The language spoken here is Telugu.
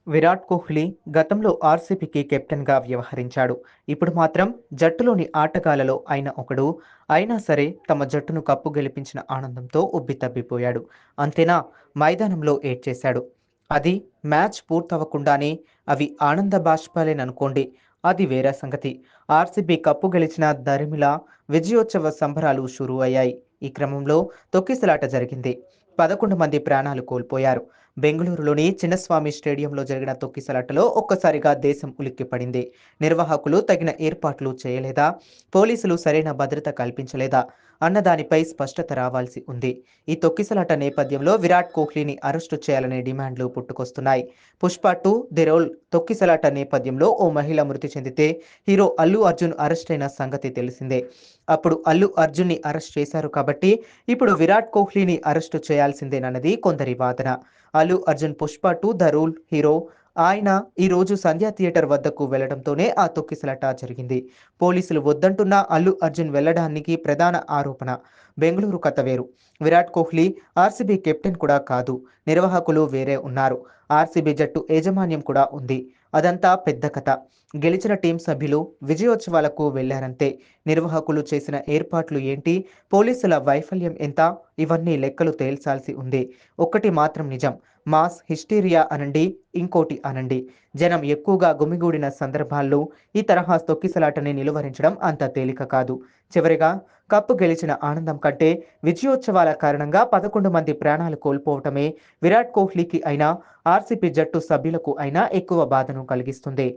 విరాట్ కోహ్లీ గతంలో ఆర్సీబీకి కెప్టెన్‌గా వ్యవహరించాడు. ఇప్పుడు మాత్రం జట్టులోని ఆటగాళ్లలో ఆయన ఒకడు. అయినా సరే తమ జట్టును కప్పు గెలిపించిన ఆనందంతో ఉబ్బితబ్బిపోయాడు. అంతేనా మైదానంలో ఏడ్చేశాడు. అది మ్యాచ్ పూర్తవ్వకుండానే అవి ఆనంద బాష్పాలేననుకోండి. అది వేరే సంగతి. ఆర్సీబీ కప్పు గెలిచిన దరిమిలా విజయోత్సవ సంబరాలు షురూ అయ్యాయి. ఈ క్రమంలో తొక్కిసలాట జరిగింది. 11 మంది ప్రాణాలు కోల్పోయారు. బెంగళూరులోని చిన్నస్వామి స్టేడియంలో జరిగిన తొక్కిసలాటలో ఒక్కసారిగా దేశం ఉలిక్కిపడింది. నిర్వాహకులు తగిన ఏర్పాట్లు చేయలేదా? పోలీసులు సరైన భద్రత కల్పించలేదా? అన్న దానిపై స్పష్టత రావాల్సి ఉంది. ఈ తొక్కిసలాట నేపథ్యంలో విరాట్ కోహ్లీని అరెస్టు చేయాలనే డిమాండ్లు పుట్టుకొస్తున్నాయి. పుష్ప 2 ది రోల్ తొక్కిసలాట నేపథ్యంలో ఓ మహిళ మృతి చెందితే హీరో అల్లు అర్జున్ అరెస్ట్ అయిన సంగతి తెలిసిందే. అప్పుడు అల్లు అర్జున్ని అరెస్ట్ చేశారు కాబట్టి ఇప్పుడు విరాట్ కోహ్లీని అరెస్టు చేయాల్సిందేనన్నది కొందరి వాదన. Allu Arjun Pushpa 2 the rule hero. ఆయన ఈ రోజు సంధ్యా థియేటర్ వద్దకు వెళ్లడంతోనే ఆ తొక్కిసలాట జరిగింది. పోలీసులు వద్దంటున్నా అల్లు అర్జున్ వెళ్లడానికి ప్రధాన ఆరోపణ. బెంగళూరు కథ వేరు. విరాట్ కోహ్లీ ఆర్సీబీ కెప్టెన్ కూడా కాదు. నిర్వాహకులు వేరే ఉన్నారు. ఆర్సీబీ జట్టు యాజమాన్యం కూడా ఉంది. అదంతా పెద్ద కథ. గెలిచిన టీం సభ్యులు విజయోత్సవాలకు వెళ్లారంతే. నిర్వాహకులు చేసిన ఏర్పాట్లు ఏంటి? పోలీసుల వైఫల్యం ఎంత? ఇవన్నీ లెక్కలు తేల్చాల్సి ఉంది. ఒక్కటి మాత్రం నిజం. మాస్ హిస్టీరియా అనండి, ఇంకోటి అనండి. జనం ఎక్కువగా గుమిగూడిన సందర్భాల్లో ఈ తరహా తొక్కిసలాటని నిలువరించడం అంత తేలిక కాదు. చివరిగా కప్పు గెలిచిన ఆనందం కంటే విజయోత్సవాల కారణంగా 11 మంది ప్రాణాలు కోల్పోవటమే విరాట్ కోహ్లీకి అయినా, ఆర్సీబీ జట్టు సభ్యులకు అయినా ఎక్కువ బాధను కలిగిస్తుంది.